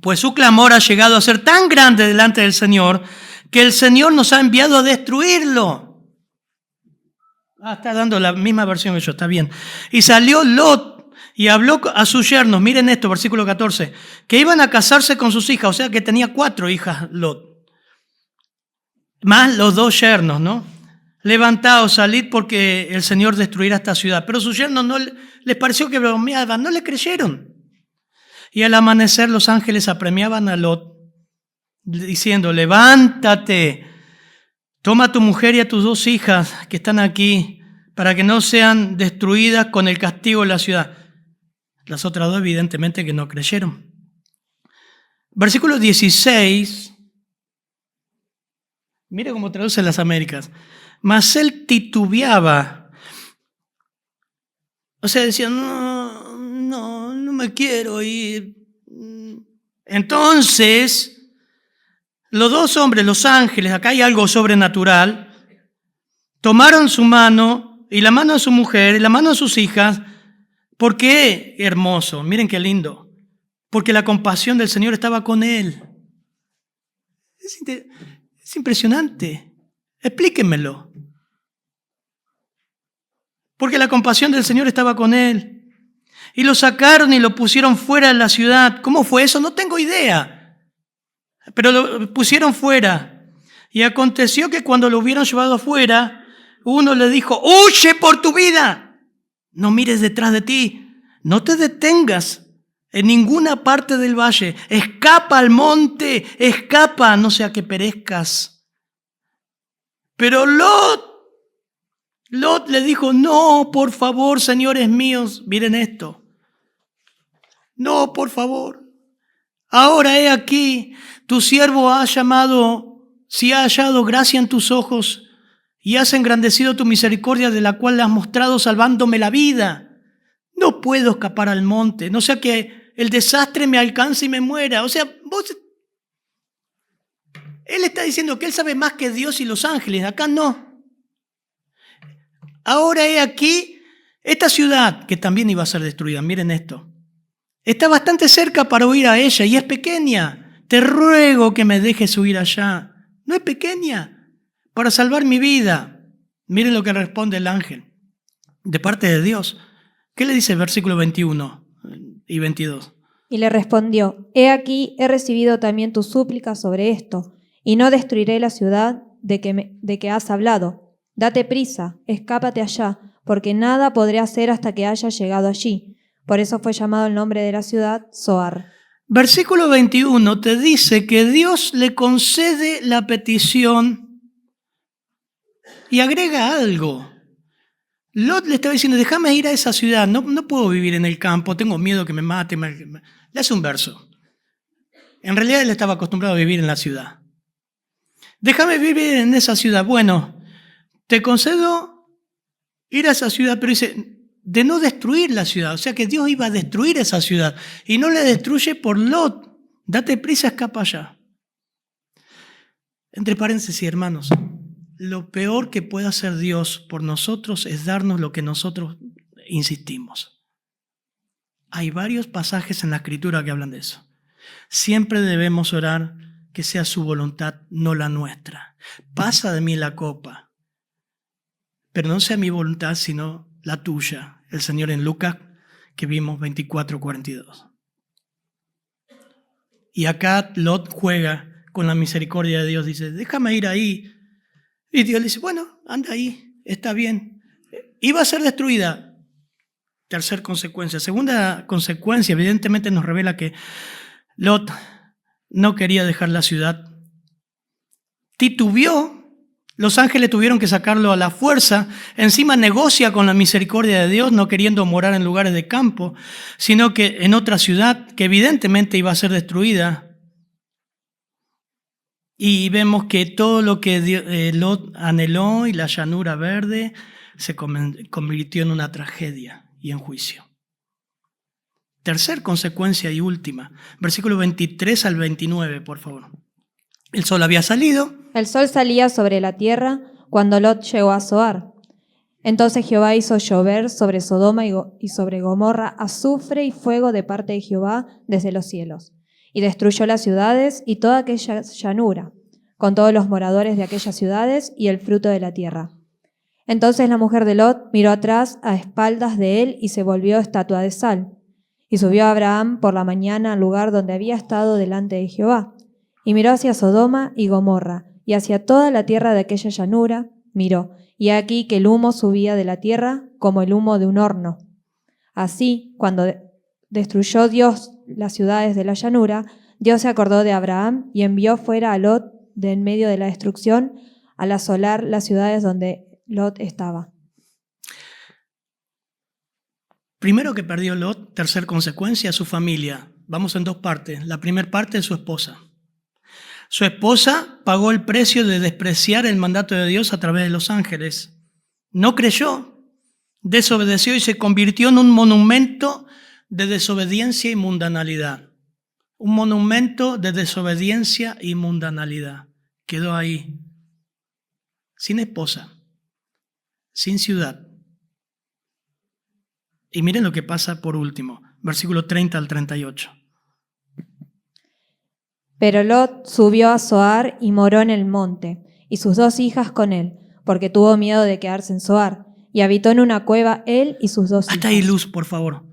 pues su clamor ha llegado a ser tan grande delante del Señor que el Señor nos ha enviado a destruirlo. Está dando la misma versión que yo, está bien. Y salió Lot y habló a sus yernos, miren esto, versículo 14, que iban a casarse con sus hijas, o sea que tenía 4 hijas Lot, más los 2 yernos, ¿no? Levantaos, salid porque el Señor destruirá esta ciudad. Pero sus yernos no les pareció que bromeaban, no le creyeron. Y al amanecer los ángeles apremiaban a Lot, diciendo: levántate, toma a tu mujer y a tus 2 hijas que están aquí, para que no sean destruidas con el castigo de la ciudad. Las otras 2 evidentemente que no creyeron. Versículo 16, mire cómo traduce las Américas. Mas él titubeaba. O sea, decía: no me quiero ir. Entonces, los 2 hombres, los ángeles, acá hay algo sobrenatural, tomaron su mano y la mano de su mujer y la mano de sus hijas. ¿Por qué? Hermoso, miren qué lindo. Porque la compasión del Señor estaba con él. Es impresionante. Explíquenmelo. Porque la compasión del Señor estaba con él. Y lo sacaron y lo pusieron fuera de la ciudad. ¿Cómo fue eso? No tengo idea. Pero lo pusieron fuera. Y aconteció que cuando lo hubieron llevado afuera, uno le dijo: huye por tu vida. No mires detrás de ti. No te detengas en ninguna parte del valle. Escapa al monte. Escapa, no sea que perezcas. Pero Lot le dijo: no, por favor, señores míos. Miren esto. No, por favor. Ahora he aquí, tu siervo ha llamado, si ha hallado gracia en tus ojos, y has engrandecido tu misericordia, de la cual le has mostrado salvándome la vida. No puedo escapar al monte, no sea que el desastre me alcance y me muera. O sea, vos Él está diciendo que él sabe más que Dios y los ángeles. Acá no. Ahora he aquí, esta ciudad que también iba a ser destruida. Miren esto. Está bastante cerca para huir a ella y es pequeña. Te ruego que me dejes huir allá. No es pequeña. Para salvar mi vida. Miren lo que responde el ángel. De parte de Dios. ¿Qué le dice el versículo 21 y 22? Y le respondió: He aquí, he recibido también tu súplica sobre esto, y no destruiré la ciudad de que has hablado. Date prisa, escápate allá, porque nada podré hacer hasta que haya llegado allí. Por eso fue llamado el nombre de la ciudad Zoar. Versículo 21 te dice que Dios le concede la petición y agrega algo. Lot le estaba diciendo, déjame ir a esa ciudad, no puedo vivir en el campo, tengo miedo que me mate. Le hace un verso. En realidad él estaba acostumbrado a vivir en la ciudad. Déjame vivir en esa ciudad. Bueno, te concedo ir a esa ciudad, pero dice, de no destruir la ciudad. O sea que Dios iba a destruir esa ciudad y no le destruye por Lot. Date prisa, escapa allá. Entre paréntesis, hermanos, lo peor que puede hacer Dios por nosotros es darnos lo que nosotros insistimos. Hay varios pasajes en la Escritura que hablan de eso. Siempre debemos orar que sea su voluntad, no la nuestra. Pasa de mí la copa, pero no sea mi voluntad, sino la tuya. El Señor en Lucas, que vimos 24:42. Y acá Lot juega con la misericordia de Dios, dice, déjame ir ahí. Y Dios le dice, bueno, anda ahí, está bien. Iba a ser destruida. Tercera consecuencia. Segunda consecuencia, evidentemente nos revela que Lot no quería dejar la ciudad. Titubeó. Los ángeles tuvieron que sacarlo a la fuerza. Encima negocia con la misericordia de Dios, no queriendo morar en lugares de campo, sino que en otra ciudad que evidentemente iba a ser destruida. Y vemos que todo lo que Lot anheló y la llanura verde se convirtió en una tragedia y en juicio. Tercer consecuencia y última, versículo 23 al 29, por favor. El sol había salido. El sol salía sobre la tierra cuando Lot llegó a Zoar. Entonces Jehová hizo llover sobre Sodoma y sobre Gomorra azufre y fuego de parte de Jehová desde los cielos, y destruyó las ciudades y toda aquella llanura, con todos los moradores de aquellas ciudades y el fruto de la tierra. Entonces la mujer de Lot miró atrás a espaldas de él y se volvió estatua de sal. Y subió Abraham por la mañana al lugar donde había estado delante de Jehová, y miró hacia Sodoma y Gomorra, y hacia toda la tierra de aquella llanura, miró, y aquí que el humo subía de la tierra como el humo de un horno. Así, cuando destruyó Dios las ciudades de la llanura, Dios se acordó de Abraham y envió fuera a Lot de en medio de la destrucción al asolar las ciudades donde Lot estaba. Primero que perdió Lot, tercer consecuencia, su familia. Vamos en dos partes. La primera parte es su esposa. Su esposa pagó el precio de despreciar el mandato de Dios a través de los ángeles. No creyó, desobedeció y se convirtió en un monumento de desobediencia y mundanalidad. Un monumento de desobediencia y mundanalidad. Quedó ahí, sin esposa, sin ciudad. Y miren lo que pasa por último, versículo 30 al 38. Pero Lot subió a Zoar y moró en el monte, y sus 2 hijas con él, porque tuvo miedo de quedarse en Zoar, y habitó en una cueva él y sus 2 hijas. Hasta ahí, Luz, por favor.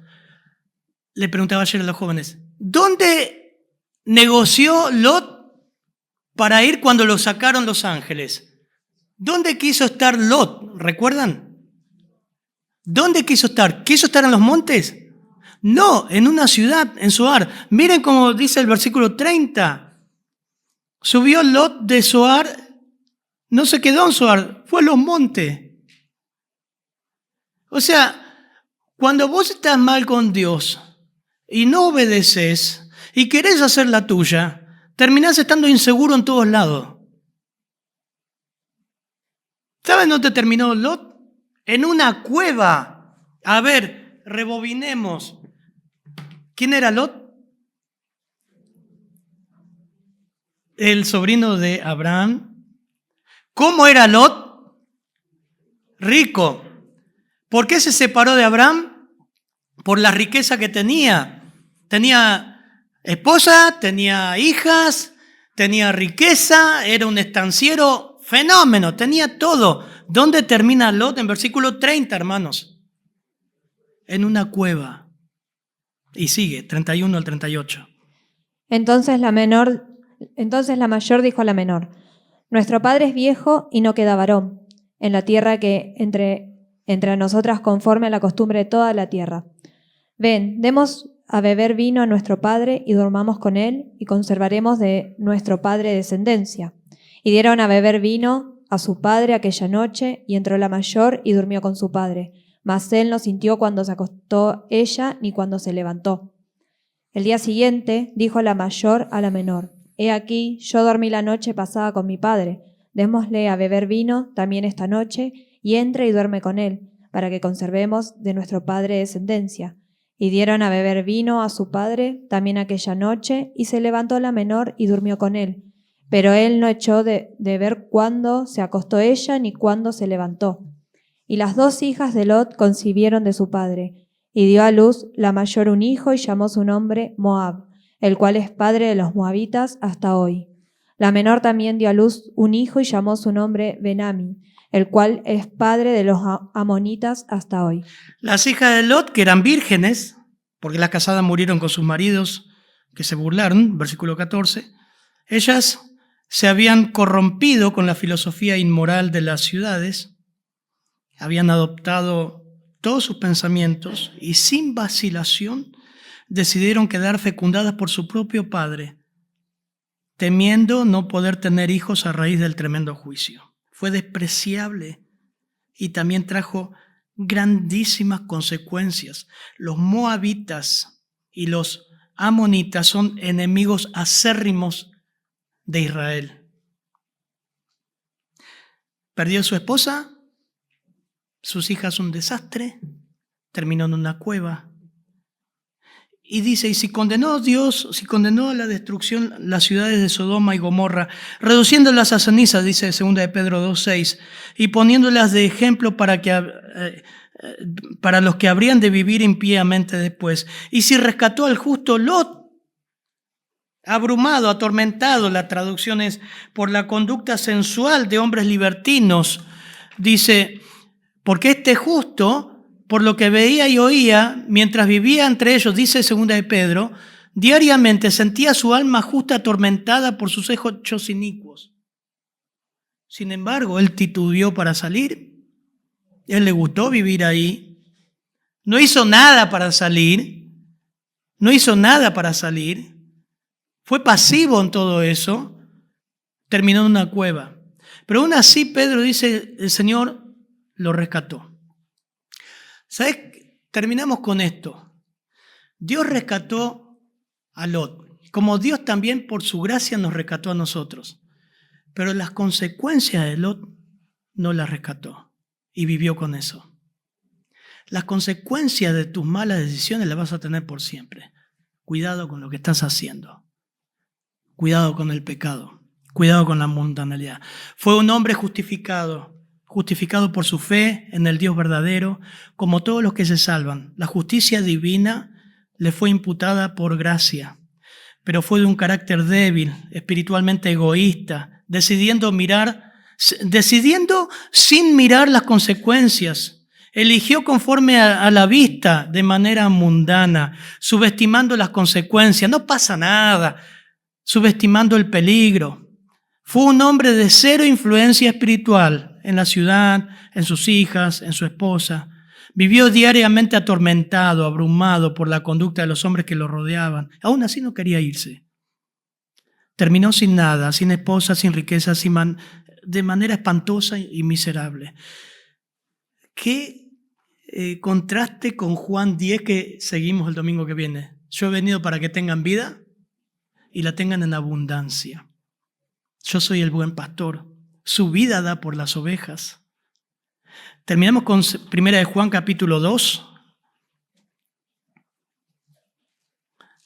Le preguntaba ayer a los jóvenes, ¿dónde negoció Lot para ir cuando lo sacaron los ángeles? ¿Dónde quiso estar Lot? ¿Recuerdan? ¿Dónde quiso estar? ¿Quiso estar en los montes? No, en una ciudad, en Zoar. Miren cómo dice el versículo 30. Subió Lot de Zoar, no se quedó en Zoar, fue a los montes. O sea, cuando vos estás mal con Dios y no obedeces y querés hacer la tuya, terminás estando inseguro en todos lados. ¿Sabes dónde terminó Lot? En una cueva. A ver, rebobinemos. ¿Quién era Lot? el sobrino de Abraham. ¿Cómo era Lot? Rico. ¿Por qué se separó de Abraham? Por la riqueza que tenía. Tenía esposa, tenía hijas, tenía riqueza, era un estanciero fenómeno, tenía todo. ¿Dónde termina Lot? En versículo 30, hermanos. En una cueva. Y sigue, 31 al 38. Entonces la mayor dijo a la menor: Nuestro padre es viejo y no queda varón en la tierra que entre nosotras conforme a la costumbre de toda la tierra. Ven, demos a beber vino a nuestro padre y durmamos con él y conservaremos de nuestro padre descendencia. Y dieron a beber vino a su padre aquella noche, y entró la mayor y durmió con su padre. Mas él no sintió cuando se acostó ella ni cuando se levantó. El día siguiente dijo la mayor a la menor: He aquí, yo dormí la noche pasada con mi padre. Démosle a beber vino también esta noche, y entre y duerme con él, para que conservemos de nuestro padre descendencia. Y dieron a beber vino a su padre también aquella noche, y se levantó la menor y durmió con él. Pero él no echó de ver cuándo se acostó ella ni cuándo se levantó. Y las dos hijas de Lot concibieron de su padre, y dio a luz la mayor un hijo y llamó su nombre Moab, el cual es padre de los moabitas hasta hoy. La menor también dio a luz un hijo y llamó su nombre Ben-Ammi, el cual es padre de los amonitas hasta hoy. Las hijas de Lot, que eran vírgenes, porque las casadas murieron con sus maridos, que se burlaron, versículo 14, ellas se habían corrompido con la filosofía inmoral de las ciudades, habían adoptado todos sus pensamientos y sin vacilación decidieron quedar fecundadas por su propio padre, temiendo no poder tener hijos a raíz del tremendo juicio. Fue despreciable y también trajo grandísimas consecuencias. Los moabitas y los amonitas son enemigos acérrimos de Israel. Perdió su esposa, sus hijas un desastre, terminó en una cueva. Y dice, y si condenó a la destrucción las ciudades de Sodoma y Gomorra, reduciéndolas a cenizas, dice 2 de Pedro 2:6, y poniéndolas de ejemplo para los que habrían de vivir impíamente después. Y si rescató al justo Lot, abrumado, atormentado, la traducción es por la conducta sensual de hombres libertinos, dice, porque este justo, por lo que veía y oía, mientras vivía entre ellos, dice 2 de Pedro, diariamente sentía su alma justa atormentada por sus hechos inicuos. Sin embargo, él titubeó para salir, él le gustó vivir ahí, no hizo nada para salir, fue pasivo en todo eso, terminó en una cueva. Pero aún así Pedro dice, el Señor lo rescató. ¿Sabes? Terminamos con esto. Dios rescató a Lot, como Dios también por su gracia nos rescató a nosotros. Pero las consecuencias de Lot no las rescató y vivió con eso. Las consecuencias de tus malas decisiones las vas a tener por siempre. Cuidado con lo que estás haciendo. Cuidado con el pecado. Cuidado con la mundanalidad. Fue un hombre justificado por su fe en el Dios verdadero, como todos los que se salvan. La justicia divina le fue imputada por gracia, pero fue de un carácter débil, espiritualmente egoísta, decidiendo sin mirar las consecuencias. Eligió conforme a la vista, de manera mundana, subestimando las consecuencias. No pasa nada, subestimando el peligro. Fue un hombre de cero influencia espiritual en la ciudad, en sus hijas, en su esposa. Vivió diariamente atormentado, abrumado por la conducta de los hombres que lo rodeaban. Aún así no quería irse. Terminó sin nada, sin esposa, sin riqueza, de manera espantosa y miserable. ¿Qué contraste con Juan 10 que seguimos el domingo que viene? Yo he venido para que tengan vida y la tengan en abundancia. Yo soy el buen pastor. Su vida da por las ovejas. Terminamos con 1 de Juan capítulo 2.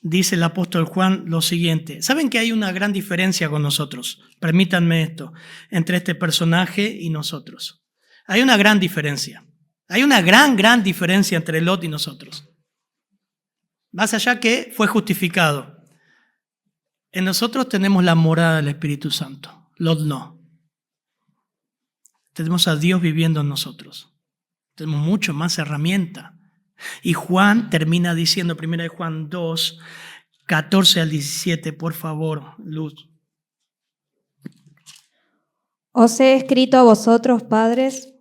dice el apóstol Juan lo siguiente. ¿Saben que hay una gran diferencia con nosotros? Permítanme esto, entre este personaje y nosotros. Hay una gran diferencia. Hay una gran diferencia entre Lot y nosotros. Más allá que fue justificado. En nosotros tenemos la morada del Espíritu Santo. Lot no. Tenemos a Dios viviendo en nosotros. Tenemos mucho más herramienta. Y Juan termina diciendo, 1 Juan 2, 14 al 17, por favor, Luz. Os he escrito a vosotros, padres,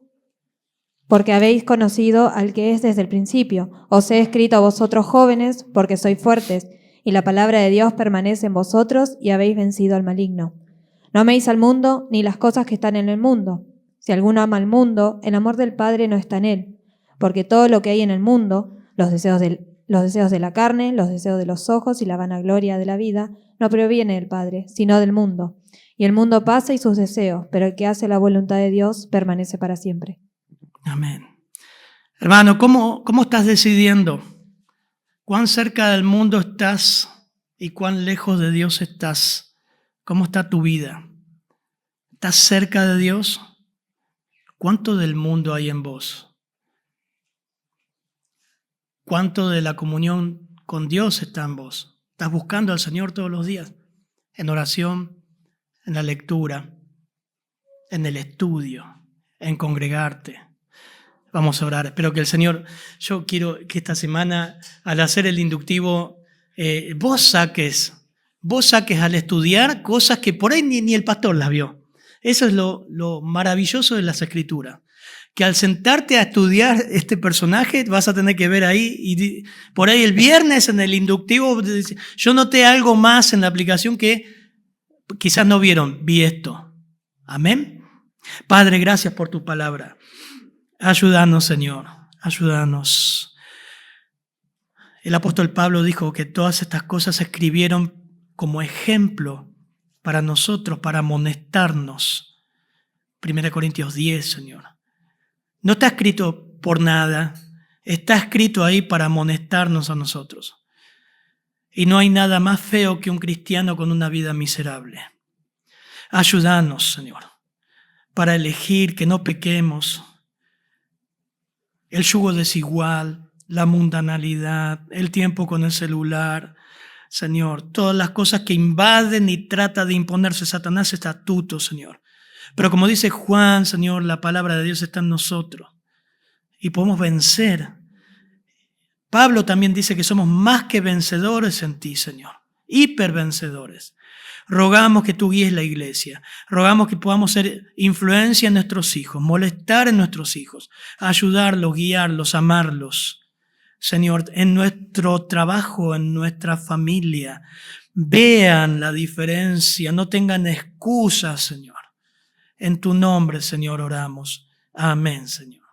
porque habéis conocido al que es desde el principio. Os he escrito a vosotros, jóvenes, porque sois fuertes, y la palabra de Dios permanece en vosotros, y habéis vencido al maligno. No améis al mundo, ni las cosas que están en el mundo. Si alguno ama al mundo, el amor del Padre no está en él, porque todo lo que hay en el mundo, los deseos de la carne, los deseos de los ojos y la vanagloria de la vida, no proviene del Padre, sino del mundo. Y el mundo pasa y sus deseos, pero el que hace la voluntad de Dios permanece para siempre. Amén. Hermano, ¿cómo estás decidiendo? ¿Cuán cerca del mundo estás y cuán lejos de Dios estás? ¿Cómo está tu vida? ¿Estás cerca de Dios? ¿Cuánto del mundo hay en vos? ¿Cuánto de la comunión con Dios está en vos? ¿Estás buscando al Señor todos los días? En oración, en la lectura, en el estudio, en congregarte. Vamos a orar. Espero que el Señor, yo quiero que esta semana, al hacer el inductivo, vos saques al estudiar cosas que por ahí ni el pastor las vio. Eso es lo maravilloso de las Escrituras. Que al sentarte a estudiar este personaje vas a tener que ver ahí, y por ahí el viernes en el inductivo, yo noté algo más en la aplicación que quizás no vieron, vi esto. Amén. Padre, gracias por tu palabra. Ayúdanos, Señor, ayúdanos. El apóstol Pablo dijo que todas estas cosas se escribieron como ejemplo para nosotros, para amonestarnos. 1 Corintios 10, Señor. No está escrito por nada, está escrito ahí para amonestarnos a nosotros. Y no hay nada más feo que un cristiano con una vida miserable. Ayúdanos, Señor, para elegir que no pequemos. El yugo desigual, la mundanalidad, el tiempo con el celular, Señor, todas las cosas que invaden y trata de imponerse Satanás estatutos, Señor. Pero como dice Juan, Señor, la palabra de Dios está en nosotros y podemos vencer. Pablo también dice que somos más que vencedores en ti, Señor, hipervencedores. Rogamos que tú guíes la iglesia, rogamos que podamos ser influencia en nuestros hijos, molestar en nuestros hijos, ayudarlos, guiarlos, amarlos. Señor, en nuestro trabajo, en nuestra familia, vean la diferencia, no tengan excusas, Señor. En tu nombre, Señor, oramos. Amén, Señor.